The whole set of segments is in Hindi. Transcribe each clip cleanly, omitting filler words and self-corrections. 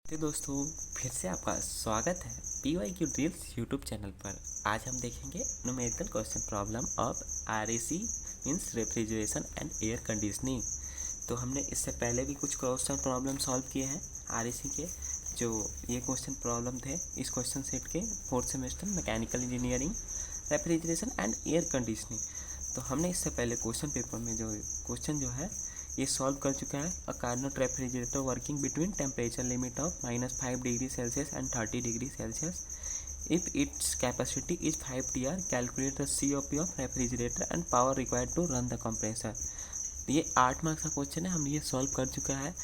तो दोस्तों फिर से आपका स्वागत है PYQ ड्रिल्स यूट्यूब चैनल पर। आज हम देखेंगे numerical question problem of RAC means refrigeration and air conditioning. तो हमने इससे पहले भी कुछ क्वेश्चन प्रॉब्लम सॉल्व किए हैं RAC के। जो ये क्वेश्चन प्रॉब्लम थे इस क्वेश्चन सेट के 4th semester mechanical engineering refrigeration and air conditioning. तो हमने इससे पहले क्वेश्चन पेपर में जो क्वेश्चन जो है ये सॉल्व कर चुका है। A Carnot refrigerator working between temperature limit of -5 degree Celsius and 30 degree Celsius if its capacity is 5 TR calculate the COP of refrigerator and power required to run the compressor. ये 8 मार्क्स का क्वेश्चन है, हम ये सॉल्व कर चुका है।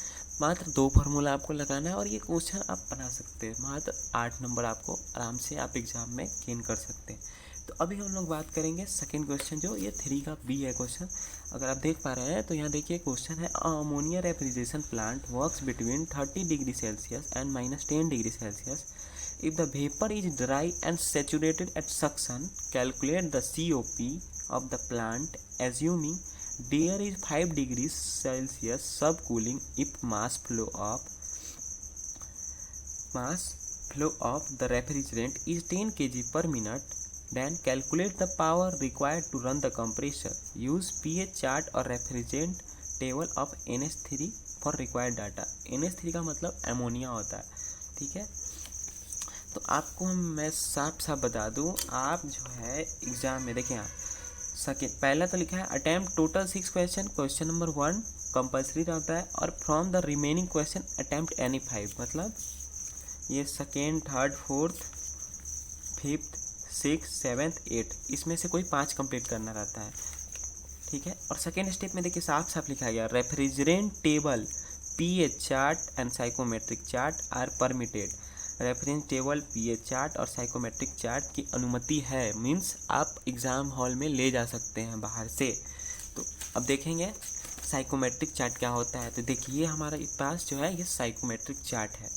मात्र 2 फार्मूला आपको लगाना है और ये क्वेश्चन आप बना सकते हैं। मात्र 8 नंबर आपको आराम से आप एग्जाम में गेन कर सकते हैं। तो अभी हम लोग बात करेंगे सेकंड क्वेश्चन, जो ये 3 का बी है क्वेश्चन। अगर आप देख पा रहे हैं तो यहाँ देखिए क्वेश्चन है ammonia refrigeration plant works between 30 degree Celsius and -10 degree Celsius if the vapour is dry and saturated at suction calculate the COP of the plant assuming there is 5 degrees Celsius subcooling if mass flow of the refrigerant is 10 kg per minute. Then calculate the power required to run the compressor. Use pH chart or refrigerant table of NH3 for required data. NH3 का मतलब अमोनिया होता है, ठीक है। तो आपको मैं साफ साफ बता दूं, आप जो है एग्जाम में देखें आप सेकेंड पहला तो लिखा है attempt total 6 question, question number 1 compulsory रहता है और from the remaining question attempt any 5, मतलब ये सेकेंड, थर्ड, फोर्थ, फिफ्थ, 6, 7, 8 इसमें से कोई 5 कंप्लीट करना रहता है, ठीक है। और सेकेंड स्टेप में देखिए साफ साफ लिखा गया refrigerant table pH chart and psychometric chart are permitted. Reference table, PH chart और साइकोमेट्रिक चार्ट की अनुमति है, मीन्स आप एग्ज़ाम हॉल में ले जा सकते हैं बाहर से। तो अब देखेंगे साइकोमेट्रिक चार्ट क्या होता है। तो देखिए हमारे पास जो है ये साइकोमेट्रिक चार्ट है।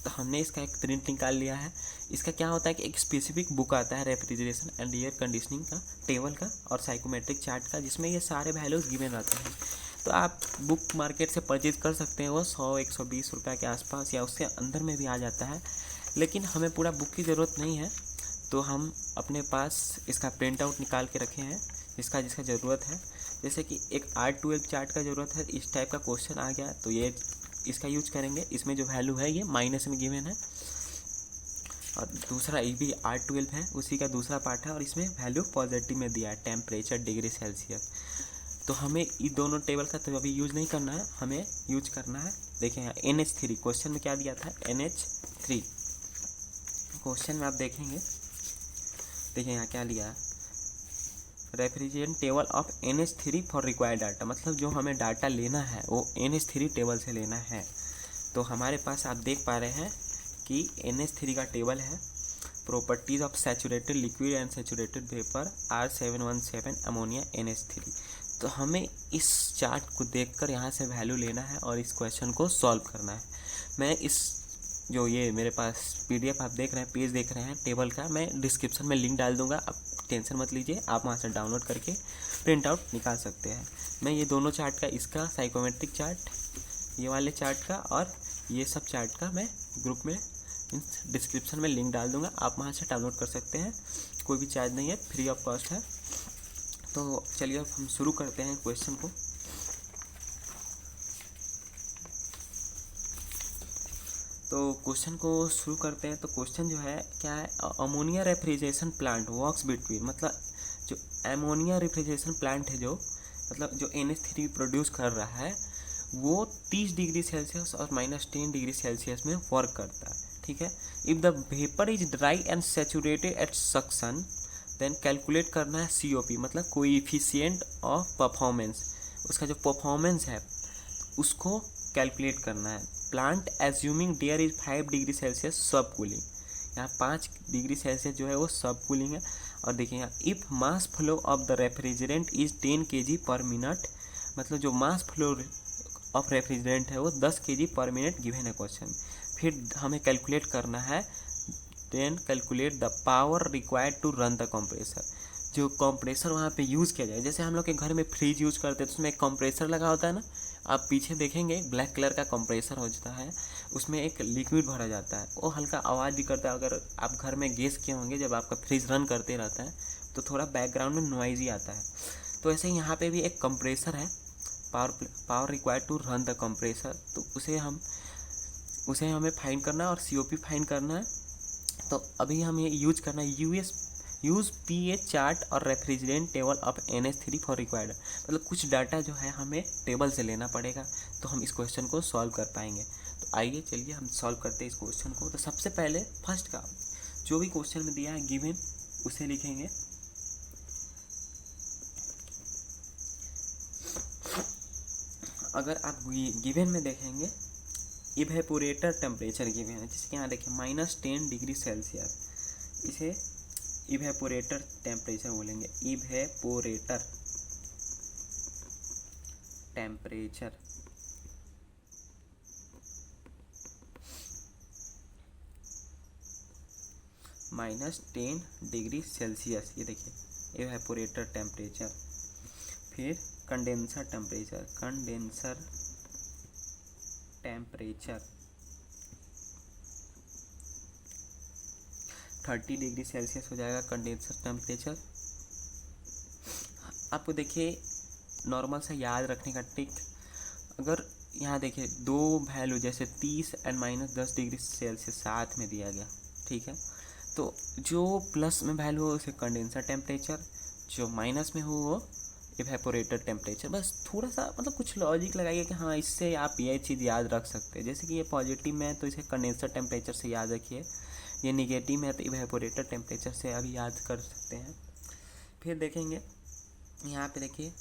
तो हमने इसका एक प्रिंट निकाल लिया है। इसका क्या होता है कि एक स्पेसिफिक बुक आता है रेफ्रिजरेशन एंड एयर कंडीशनिंग का, टेबल का और साइकोमेट्रिक चार्ट का, जिसमें ये सारे वैल्यूज़ गिवन रहते हैं। तो आप बुक मार्केट से परचेज कर सकते हैं, वो 100-120 रुपये के आसपास या उसके अंदर में भी आ जाता है। लेकिन हमें पूरा बुक की ज़रूरत नहीं है, तो हम अपने पास इसका प्रिंट आउट निकाल के रखे हैं जिसका ज़रूरत है। जैसे कि एक R12 चार्ट का ज़रूरत है, इस टाइप का क्वेश्चन आ गया तो ये इसका यूज करेंगे। इसमें जो वैल्यू है ये माइनस में गिवन है, और दूसरा ये भी R12 है, उसी का दूसरा पार्ट है और इसमें वैल्यू पॉजिटिव में दिया है टेम्परेचर डिग्री सेल्सियस। तो हमें ये दोनों टेबल का तो अभी यूज़ नहीं करना है, हमें यूज करना है। देखें यहाँ NH3 क्वेश्चन में क्या दिया था, NH3 क्वेश्चन में आप देखेंगे, देखिए यहाँ क्या लिया है refrigerant table of NH3 for required data, मतलब जो हमें डाटा लेना है वो NH3 टेबल से लेना है। तो हमारे पास आप देख पा रहे हैं कि NH3 का टेबल है, properties of saturated liquid and saturated vapour R717 ammonia NH3। तो हमें इस चार्ट को देखकर यहाँ से वैल्यू लेना है और इस क्वेश्चन को सॉल्व करना है। मैं इस जो ये मेरे पास PDF आप देख रहे हैं, पेज देख रहे हैं टेबल का, मैं डिस्क्रिप्शन में लिंक डाल दूंगा, आप टेंशन मत लीजिए, आप वहाँ से डाउनलोड करके प्रिंट आउट निकाल सकते हैं। मैं ये दोनों चार्ट का, इसका साइकोमेट्रिक चार्ट, ये वाले चार्ट का और ये सब चार्ट का मैं ग्रुप में डिस्क्रिप्शन में लिंक डाल दूँगा, आप वहाँ से डाउनलोड कर सकते हैं। कोई भी चार्ज नहीं है, फ्री ऑफ कॉस्ट है। तो चलिए अब हम शुरू करते हैं क्वेश्चन को। तो क्वेश्चन को शुरू करते हैं। तो क्वेश्चन जो है क्या है, ammonia refrigeration plant works between, मतलब जो अमोनिया रेफ्रिजरेशन प्लांट है, जो मतलब जो NH3 प्रोड्यूस कर रहा है वो 30 डिग्री सेल्सियस और -10 डिग्री सेल्सियस में वर्क करता है, ठीक है। If the vapour is dry and saturated at suction then calculate करना है COP, मतलब कोएफिशिएंट ऑफ परफॉर्मेंस, उसका जो परफॉर्मेंस है उसको कैलकुलेट करना है। Plant assuming there is 5 degree Celsius sub cooling, यहाँ 5 डिग्री सेल्सियस जो है वो सब कूलिंग है। और देखिए यहाँ if mass flow of the refrigerant is 10 kg पर मिनट, मतलब जो मास फ्लो ऑफ रेफ्रिजरेंट है वो 10 kg पर मिनट गिवन है क्वेश्चन। फिर हमें कैलकुलेट करना है, then calculate the power required to run the compressor, जो कंप्रेसर वहाँ पे यूज़ किया जाए, जैसे हम लोग के घर में फ्रिज यूज़ करते हैं तो उसमें एक कंप्रेसर लगा होता है ना, आप पीछे देखेंगे ब्लैक कलर का कंप्रेसर होता है, उसमें एक लिक्विड भरा जाता है, वो हल्का आवाज़ भी करता है। अगर आप घर में गैस किए होंगे, जब आपका फ्रिज रन करते रहता है तो थोड़ा बैकग्राउंड में नॉइज़ ही आता है। तो ऐसे ही यहाँ पे भी एक कंप्रेसर है, power required to run the compressor, तो उसे हमें फाइंड करना है और COP फाइंड करना है। तो अभी हमें यूज करना है यूज़ pH चार्ट और refrigerant table of NH3 for required. मतलब कुछ डाटा जो है हमें टेबल से लेना पड़ेगा, तो हम इस क्वेश्चन को सॉल्व कर पाएंगे। तो आइए चलिए हम सॉल्व करते हैं इस क्वेश्चन को। तो सबसे पहले फर्स्ट का जो भी क्वेश्चन में दिया है गिवन, उसे लिखेंगे। अगर आप गिवन में देखेंगे इवेपोरेटर टेम्परेचर गिवन है, जैसे कि यहाँ देखिए -10 डिग्री सेल्सियस, इसे इवेपोरेटर टेम्परेचर बोलेंगे। इवेपोरेटर टेम्परेचर -10 डिग्री सेल्सियस, ये देखिए इवेपोरेटर टेम्परेचर। फिर कंडेंसर टेम्परेचर 30 डिग्री सेल्सियस हो जाएगा कंडेंसर टेम्परेचर। आपको देखिए नॉर्मल सा याद रखने का ट्रिक, अगर यहाँ देखिए दो वैल्यू जैसे 30 एंड -10 डिग्री सेल्सियस साथ में दिया गया, ठीक है, तो जो प्लस में वैल्यू हो उसे कंडेंसर टेम्परेचर, जो माइनस में हो वो इवेपोरेटर टेम्परेचर। बस थोड़ा सा मतलब कुछ लॉजिक लगाइए कि हाँ, इससे आप ये चीज़ याद रख सकते हैं। जैसे कि ये पॉजिटिव में है तो इसे कंडेंसर टेम्परेचर से याद रखिए, ये निगेटिव में है तो इवेपोरेटर टेम्परेचर से अभी याद कर सकते हैं। फिर देखेंगे यहाँ पे देखिए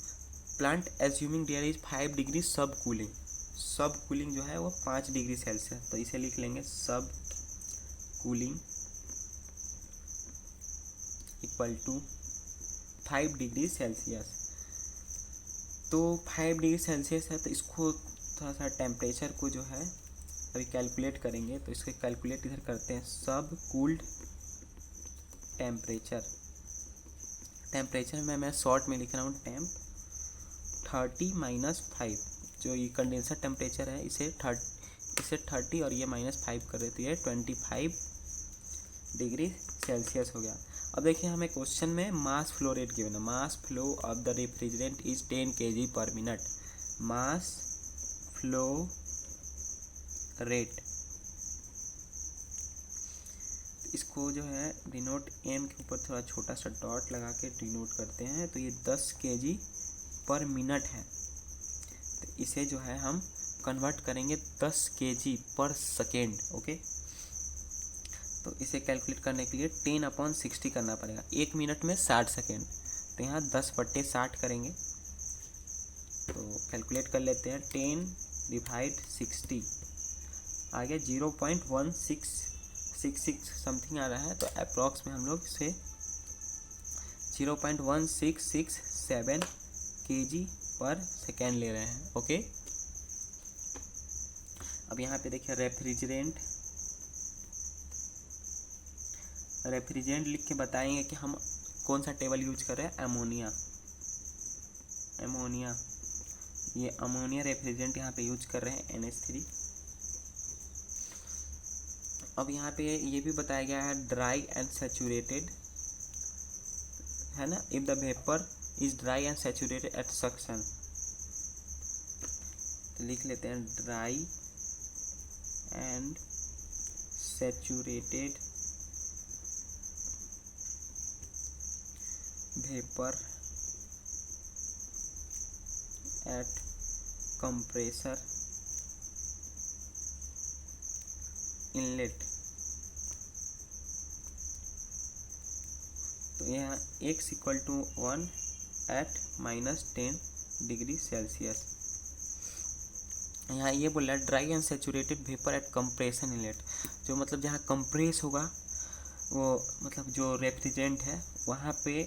plant assuming there is 5 degree sub cooling जो है वो 5 डिग्री सेल्सियस, तो इसे लिख लेंगे sub cooling equal to 5 degree Celsius. तो 5 डिग्री सेल्सियस है, तो इसको थोड़ा सा टेम्परेचर को जो है अभी कैलकुलेट करेंगे, तो इसके कैलकुलेट इधर करते हैं। सब कूल्ड टेम्परेचर में मैं शॉर्ट में लिख रहा हूँ टेम्प 30 - 5, जो ये कंडेंसर टेम्परेचर है इसे 30 और ये -5 कर रहे, तो ये 25 डिग्री सेल्सियस हो गया। अब देखिए हमें क्वेश्चन में मास फ्लो रेट गिवन है। Mass flow of the refrigerant is 10 kg पर मिनट। मास फ्लो रेट, इसको जो है डिनोट m के ऊपर थोड़ा छोटा सा डॉट लगा के डिनोट करते हैं, तो ये 10 kg पर मिनट है, तो इसे जो है हम कन्वर्ट करेंगे 10 kg पर सेकेंड। ओके, तो इसे कैलकुलेट करने के लिए 10/60 करना पड़ेगा। 1 मिनट में 60 सेकेंड, तो यहाँ 10/60 करेंगे, तो कैलकुलेट कर लेते हैं। 10/60 आ गया 0.1666 समथिंग आ रहा है, तो अप्रॉक्स में हम लोग इसे 0.1667 kg पर सेकेंड ले रहे हैं। ओके, अब यहाँ पे देखिए रेफ्रिजरेंट लिख के बताएंगे कि हम कौन सा टेबल यूज कर रहे हैं। अमोनिया, ये अमोनिया रेफ्रिजरेंट यहाँ पे यूज कर रहे हैं NH3। अब यहाँ पे ये भी बताया गया है ड्राई एंड सैचुरेटेड, है ना। If the vapour is dry and saturated at suction, तो लिख लेते हैं dry and saturated vapour at compressor inlet. तो यहाँ x = 1 एट -10 डिग्री सेल्सियस। यहाँ ये बोल रहा है dry and saturated vapour eight compression inlet, जो मतलब जहाँ कंप्रेस होगा वो मतलब जो रेफ्रिजरेंट है वहाँ पे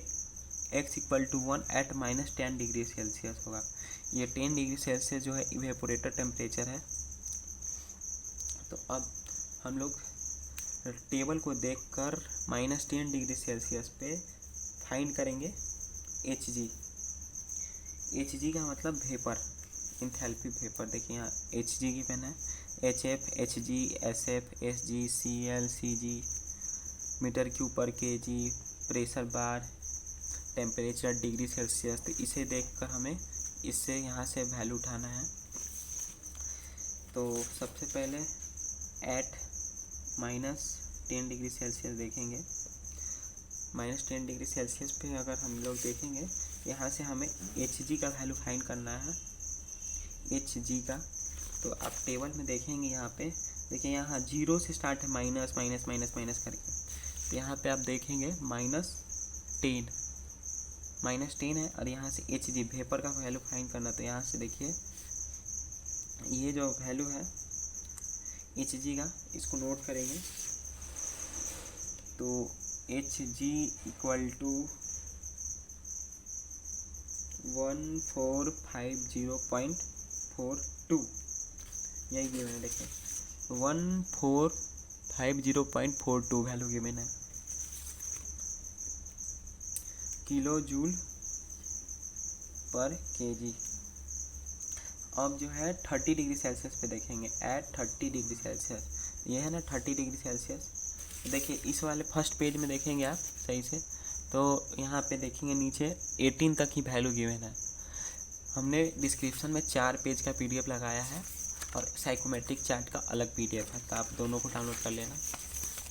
x = 1 एट -10 डिग्री सेल्सियस होगा। ये 10 डिग्री सेल्सियस जो है इवेपोरेटर टेम्परेचर है। तो अब हम लोग टेबल को देखकर -10 डिग्री सेल्सियस पे फाइंड करेंगे एच जी। एच जी का मतलब वेपर, इंथैल्पी वेपर। देखिए यहाँ एच जी की पेन है, H F, H G, S F, S G, C L, C G, metre cube पर K G, pressure bar, temperature degree Celsius. तो इसे देखकर हमें इससे यहाँ से वैल्यू उठाना है। तो सबसे पहले एट -10 डिग्री सेल्सियस देखेंगे। -10 डिग्री सेल्सियस पे अगर हम लोग देखेंगे, यहाँ से हमें एच जी का वैल्यू फाइंड करना है, एच जी का। तो आप टेबल में देखेंगे, यहाँ पे देखिए, यहाँ 0 से स्टार्ट है, माइनस माइनस माइनस माइनस करके। तो यहाँ पे आप देखेंगे -10 है, और यहाँ से एच जी वेपर का वैल्यू फाइंड करना। तो यहाँ से देखिए ये जो वैल्यू है एच जी का, इसको नोट करेंगे। तो एच जी इक्वल टू 1450.42, यही गिवन है। देखिए 1450.42 वैल्यू गिवन है, किलो जूल पर केजी। अब जो है 30 डिग्री सेल्सियस पे देखेंगे, एट 30 डिग्री सेल्सियस, ये है ना 30 डिग्री सेल्सियस। देखिए इस वाले फर्स्ट पेज में देखेंगे आप सही से, तो यहाँ पे देखेंगे नीचे 18 तक ही वैल्यू गिवन है। हमने डिस्क्रिप्शन में 4 पेज का पीडीएफ लगाया है, और साइकोमेट्रिक चार्ट का अलग पीडीएफ है, तो आप दोनों को डाउनलोड कर लेना।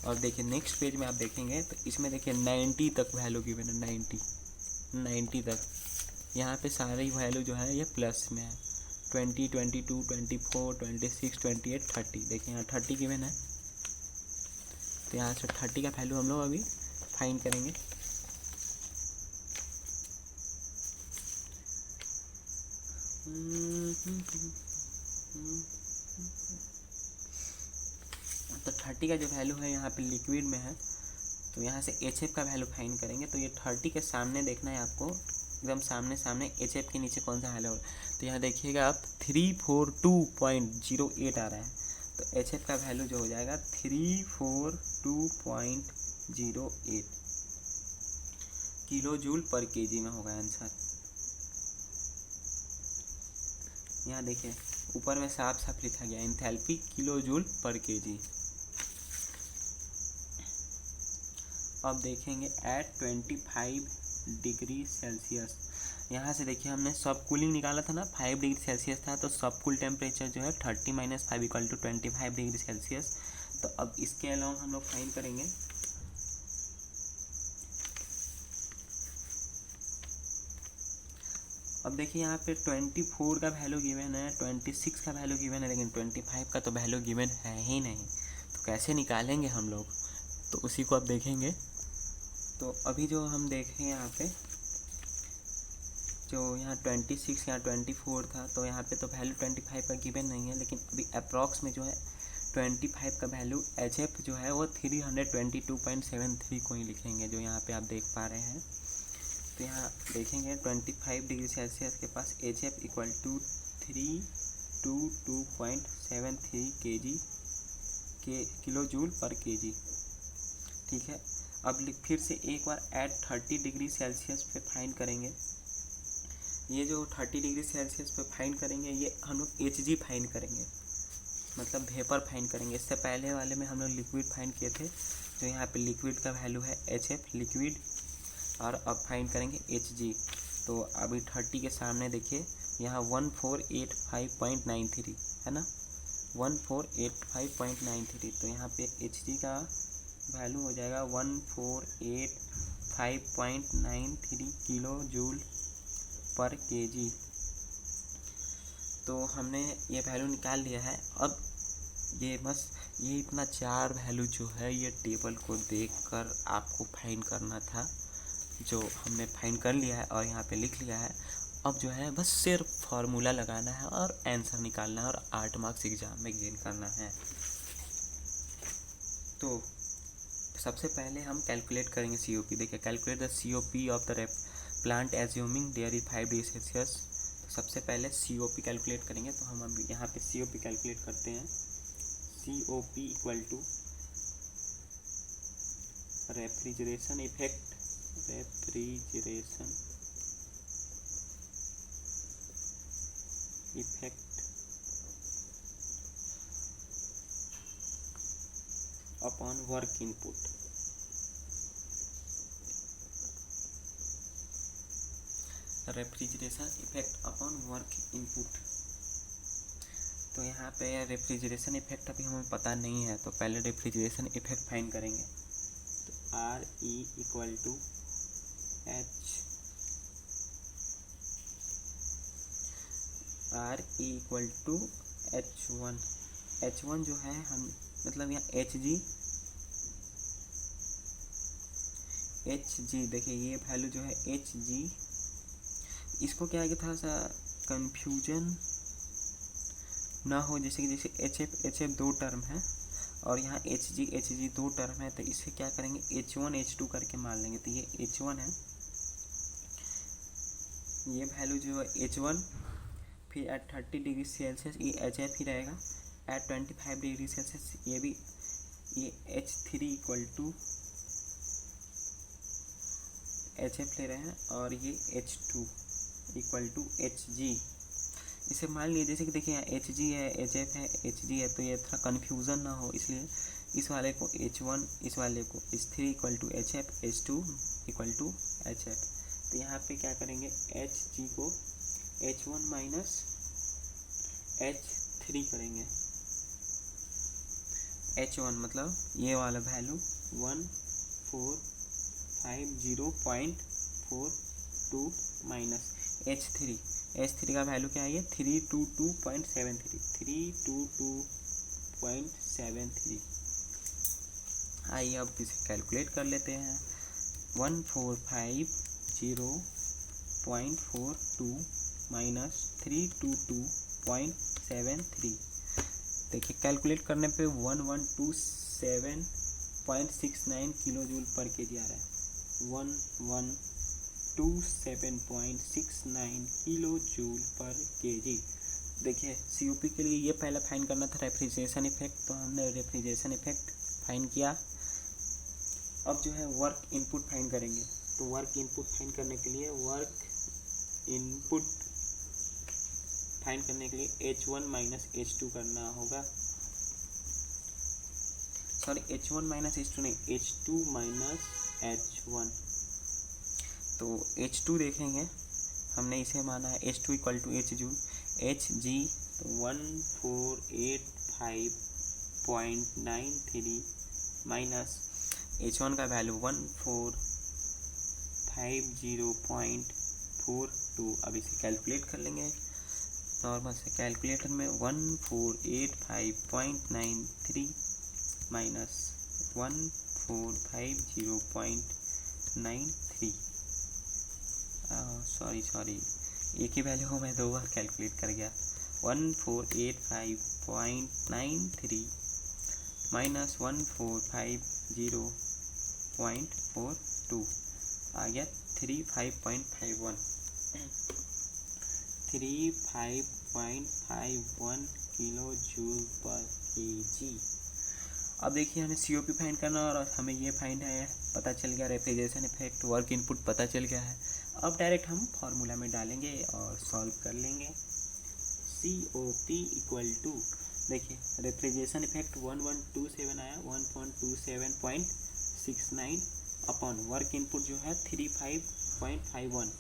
और देखिए नेक्स्ट पेज में आप देखेंगे, तो इसमें देखिए 90 तक वैल्यू गिवन है, 90 तक। यहाँ पे सारी वैल्यू जो है ये प्लस में है, 20, 22, 24, 26, 28, 30। देखिए यहाँ 30 गिवन है, तो यहाँ से 30 का वैल्यू हम लोग अभी फाइंड करेंगे। तो 30 का जो वैल्यू है यहाँ पे लिक्विड में है, तो यहाँ से एच एफ का वैल्यू फाइंड करेंगे। तो ये 30 के सामने देखना है आपको, एकदम सामने एच एफ के नीचे कौन सा वैल्यू है। तो यहाँ देखिएगा आप 342.08 आ रहा है, तो एच एफ का वैल्यू जो हो जाएगा 342.08 किलो जूल पर केजी में होगा आंसर। यहाँ देखिए ऊपर में साफ साफ लिखा गया एंथैल्पी किलो जूल पर केजी। अब देखेंगे एट 25 डिग्री सेल्सियस। यहाँ से देखिए हमने सब कूलिंग निकाला था ना, 5 डिग्री सेल्सियस था, तो सब कूल टेम्परेचर जो है 30 - 5 = 25 डिग्री सेल्सियस। तो अब इसके अलावा हम लोग फाइंड करेंगे। अब देखिए यहाँ पे 24 का वैल्यू गिवन है, 26 का वैल्यू गिवन है, लेकिन 25 का तो वैल्यू गिवन है ही नहीं, तो कैसे निकालेंगे हम लोग, तो उसी को अब देखेंगे। तो अभी जो हम देखें यहाँ पे, जो यहाँ 26 यहाँ 24 था, तो यहाँ पे तो वैल्यू 25 का गिवन नहीं है, लेकिन अभी अप्रॉक्स में जो है 25 का वैल्यू एच एफ जो है वो 322.73 को ही लिखेंगे, जो यहाँ पे आप देख पा रहे हैं। तो यहाँ देखेंगे 25 डिग्री सेल्सियस के पास H F equal to 322.73 kilo joule पर केजी। ठीक है, अब फिर से एक बार एट 30 डिग्री सेल्सियस पे फाइंड करेंगे। ये जो 30 डिग्री सेल्सियस पे फाइंड करेंगे, ये हम लोग एच जी फाइंड करेंगे, मतलब वेपर फाइंड करेंगे। इससे पहले वाले में हम लोग लिक्विड फाइंड किए थे, जो यहाँ पे लिक्विड का वैल्यू है एच एफ लिक्विड, और अब फाइंड करेंगे एच जी। तो अभी 30 के सामने देखिए यहाँ 1485.93 है ना, 1485.93। तो यहाँ पे एच जी का वैल्यू हो जाएगा 1485.93 किलो जूल पर केजी। तो हमने ये वैल्यू निकाल लिया है। अब ये बस ये इतना 4 वैल्यू जो है ये टेबल को देखकर आपको फाइंड करना था, जो हमने फाइंड कर लिया है और यहाँ पे लिख लिया है। अब जो है बस सिर्फ फार्मूला लगाना है और आंसर निकालना है, और 8 मार्क्स एग्जाम में गेन करना है। तो सबसे पहले हम कैलकुलेट करेंगे COP। देखिए calculate the COP of the plant assuming there is 5 degree Celsius. तो सबसे पहले COP कैलकुलेट करेंगे। तो हम अभी यहाँ पे COP कैलकुलेट करते हैं। COP equal to refrigeration effect refrigeration effect upon work input. Refrigeration effect upon work input. तो यहाँ पे रेफ्रिजरेशन इफेक्ट अभी हमें पता नहीं है, तो पहले रेफ्रिजरेशन इफेक्ट फाइंड करेंगे। तो R E equal to H1। H1 जो है हम मतलब यहाँ Hg देखिए ये वैल्यू जो है Hg, इसको क्या है कि थोड़ा सा कंफ्यूजन ना हो, जैसे कि HF दो टर्म है और यहाँ Hg दो टर्म है, तो इसे क्या करेंगे H1 H2 करके मान लेंगे। तो ये H1 है, ये वैल्यू जो है H1, फिर एट 30 डिग्री सेल्सियस ये HF ही रहेगा, एट 25 डिग्री सेल्सियस ये भी ये H3 इक्वल टू HF ले रहे हैं, और ये H2 इक्वल टू Hg। इसे मान लीजिए जैसे कि देखिए यहाँ Hg है, HF है, Hg है, तो ये थोड़ा कन्फ्यूज़न ना हो, इसलिए इस वाले को H1, इस वाले को H3 equal to HF, H2 equal to HF। तो यहाँ पे क्या करेंगे Hg को H1 माइनस H3 करेंगे। H1 मतलब ये वाला वैल्यू 1450.42 माइनस H3 का वैल्यू क्या है, ये 322.73। आइए अब इसे कैलकुलेट कर लेते हैं। 1450.42 माइनस 322.73। देखिए कैलकुलेट करने पे 1127.69 किलो जूल पर केजी आ रहा है। 1127.69 किलो जूल पर केजी। देखिए COP के लिए ये पहले फाइंड करना था रेफ्रिजरेशन इफेक्ट, तो हमने रेफ्रिजरेशन इफेक्ट फाइंड किया। अब जो है वर्क इनपुट फाइंड करेंगे। तो वर्क इनपुट फाइंड करने के लिए H1 माइनस H2 करना होगा। सॉरी H1 माइनस H2 नहीं, H2 माइनस H1। तो H2 देखेंगे, हमने इसे माना है H2 इक्वल टू Hg। तो 1485.93 माइनस H1 का वैल्यू 1450.42। अब इसे कैलकुलेट कर लेंगे नॉर्मल से कैलकुलेटर में। 1485.93 माइनस 1450.93। सॉरी एक ही वैल्यू को मैं दो बार कैलकुलेट कर गया। 1485.93 माइनस 1450.42 आ गया 35.51 किलो जूल पर केजी। अब देखिए हमें COP फाइंड करना और हमें ये फाइंड है पता चल गया, रेफ्रिजरेशन इफेक्ट वर्क इनपुट पता चल गया है। अब डायरेक्ट हम फार्मूला में डालेंगे और सॉल्व कर लेंगे। COP इक्वल टू देखिए रेफ्रिजरेशन इफेक्ट 1127 आया, 1.27.69 अपॉन वर्क इनपुट जो है 35.51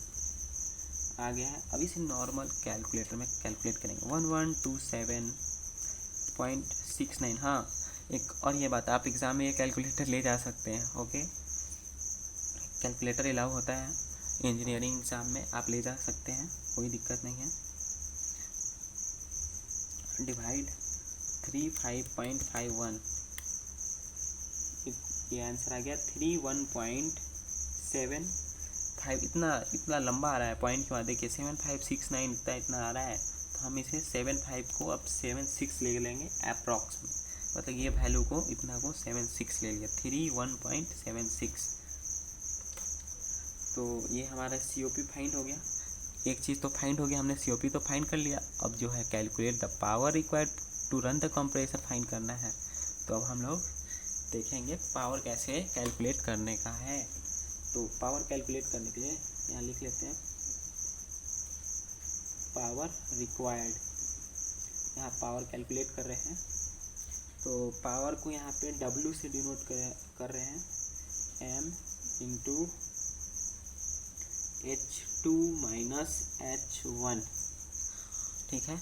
आ गया है। अब इसे नॉर्मल कैलकुलेटर में कैलकुलेट करेंगे। 1127.69। हाँ एक और ये बात, आप एग्ज़ाम में ये कैलकुलेटर ले जा सकते हैं। ओके, कैलकुलेटर अलाउ होता है इंजीनियरिंग एग्ज़ाम में, आप ले जा सकते हैं, कोई दिक्कत नहीं है। डिवाइड 35.51, ये आंसर आ गया 31.75। इतना लंबा आ रहा है पॉइंट के बाद, देखिए 7569 इतना आ रहा है, तो हम इसे 75 को अब 76 ले लेंगे अप्रॉक्स में, मतलब ये वैल्यू को इतना को 76 ले लिया, 31.76। तो ये हमारा COP फाइंड हो गया। एक चीज़ तो फाइंड हो गया, हमने COP तो फाइंड कर लिया। अब जो है calculate the power required to run the compressor find करना है। तो अब हम लोग देखेंगे पावर कैसे कैलकुलेट करने का है। तो पावर कैलकुलेट करने के लिए यहाँ लिख लेते हैं पावर रिक्वायर्ड। यहाँ पावर कैलकुलेट कर रहे हैं तो पावर को यहाँ पे W से डिनोट कर रहे हैं, M into H2 minus H1। ठीक है,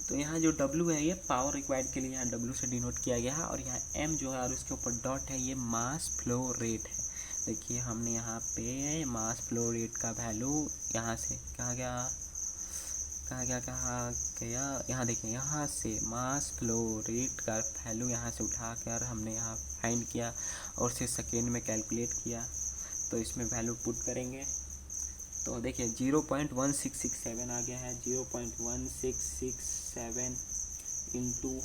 तो यहाँ जो W है ये पावर रिक्वायर्ड के लिए यहाँ W से डिनोट किया गया है, और यहाँ M जो है और उसके ऊपर डॉट है ये मास फ्लो रेट है। देखिए हमने यहाँ पे मास फ्लो रेट का वैल्यू यहाँ से कहाँ गया, यहाँ देखिए, यहाँ से मास फ्लो रेट का वैल्यू यहाँ से उठा कर हमने यहाँ फाइंड किया और उसे सेकेंड में कैलकुलेट किया। तो इसमें वैल्यू पुट करेंगे तो देखिए 0.1667 आ गया है। 0.1667 इंटू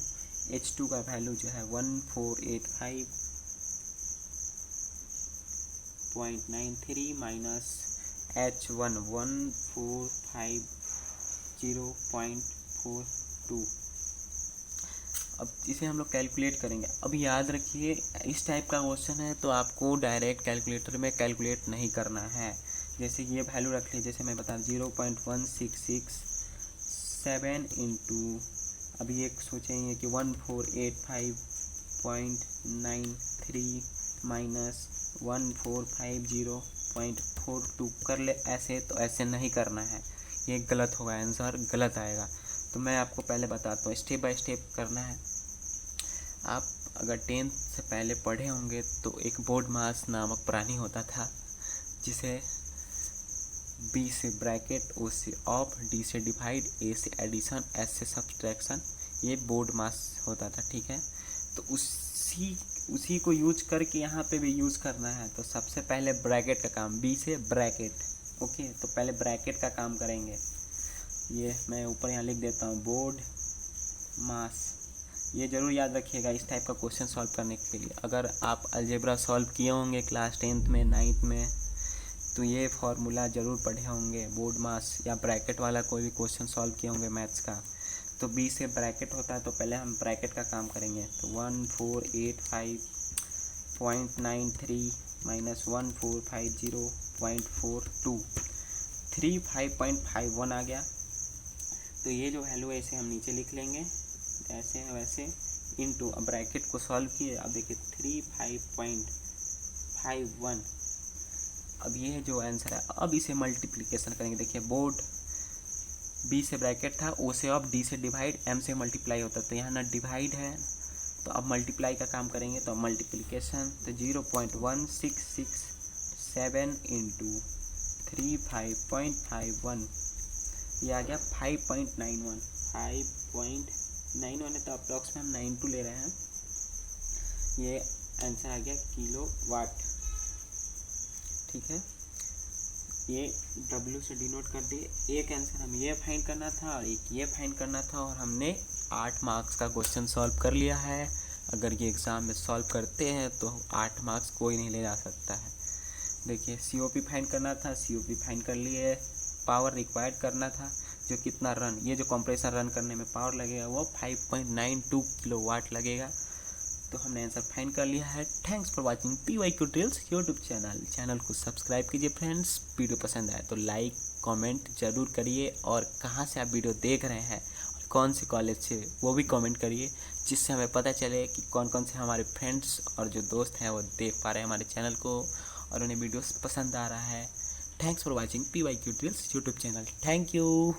H2 का वैल्यू जो है 1485.93 माइनस H1 1450.42। अब इसे हम लोग कैलकुलेट करेंगे। अब याद रखिए इस टाइप का क्वेश्चन है तो आपको डायरेक्ट कैलकुलेटर में कैलकुलेट नहीं करना है। जैसे ये वैल्यू रख लीजिए, जैसे मैं बता 0.1667 इंटू, अभी एक सोचेंगे कि 1485.93 माइनस 1450.42 कर ले ऐसे, तो ऐसे नहीं करना है, ये गलत होगा, आंसर गलत आएगा। तो मैं आपको पहले बताता हूँ, स्टेप बाय स्टेप करना है। आप अगर 10th से पहले पढ़े होंगे तो एक बोर्ड मास नामक प्राणी होता था, जिसे B से ब्रैकेट, O से ऑफ, D से डिवाइड, A से एडिशन, S से सब्सट्रैक्शन, ये बोर्ड मास होता था। ठीक है, तो उसी को यूज करके यहाँ पे भी यूज़ करना है। तो सबसे पहले ब्रैकेट का काम, B से ब्रैकेट, ओके, तो पहले ब्रैकेट का काम करेंगे। ये मैं ऊपर यहाँ लिख देता हूँ बोर्ड मास। ये ज़रूर याद रखिएगा इस टाइप का क्वेश्चन सॉल्व करने के लिए। अगर आप अलजेब्रा सॉल्व किए होंगे क्लास 10th में, 9th में, तो ये फार्मूला ज़रूर पढ़े होंगे। बोर्ड मास या ब्रैकेट वाला कोई भी क्वेश्चन सॉल्व किए होंगे मैथ्स का, तो B से ब्रैकेट होता है, तो पहले हम ब्रैकेट का काम करेंगे। तो 1485.93 माइनस 1450.42, 35.51 आ गया। तो ये जो वैल्यू है इसे हम नीचे लिख लेंगे जैसे है वैसे, इनटू, अब ब्रैकेट को सॉल्व किए, अब देखिए 35.51। अब ये है जो आंसर है। अब इसे मल्टीप्लिकेशन करेंगे। देखिए बोर्ड B से ब्रैकेट था, O से ऑफ, D से डिवाइड, M से मल्टीप्लाई होता है, तो यहाँ ना डिवाइड है तो अब मल्टीप्लाई का काम करेंगे। तो मल्टीप्लिकेशन, तो 0.1667 इंटू 35.51, ये आ गया 5.91। 5.91 है तो अप्रॉक्स में हम 92 ले रहे हैं। ये आंसर आ गया किलो वाट। ठीक है, ये W से डिनोट कर दिए। एक आंसर हमें ये फाइंड करना था और एक ये फाइंड करना था, और हमने 8 मार्क्स का क्वेश्चन सॉल्व कर लिया है। अगर ये एग्ज़ाम में सॉल्व करते हैं तो 8 मार्क्स कोई नहीं ले जा सकता है। देखिए COP फाइंड करना था, COP फाइंड कर लिए। पावर रिक्वायर्ड करना था, जो कितना रन, ये जो कंप्रेसर रन करने में पावर लगेगा वो 5.92 किलोवाट लगेगा। तो हमने आंसर फाइंड कर लिया है। Thanks for watching PY tutorials YouTube channel को सब्सक्राइब कीजिए फ्रेंड्स। वीडियो पसंद आए तो लाइक कमेंट ज़रूर करिए, और कहाँ से आप वीडियो देख रहे हैं और कौन से कॉलेज से वो भी कमेंट करिए, जिससे हमें पता चले कि कौन कौन से हमारे फ्रेंड्स और जो दोस्त हैं वो देख पा रहे हैं हमारे चैनल को और उन्हें वीडियोस पसंद आ रहा है। Thanks for watching PY tutorials YouTube channel. Thank you.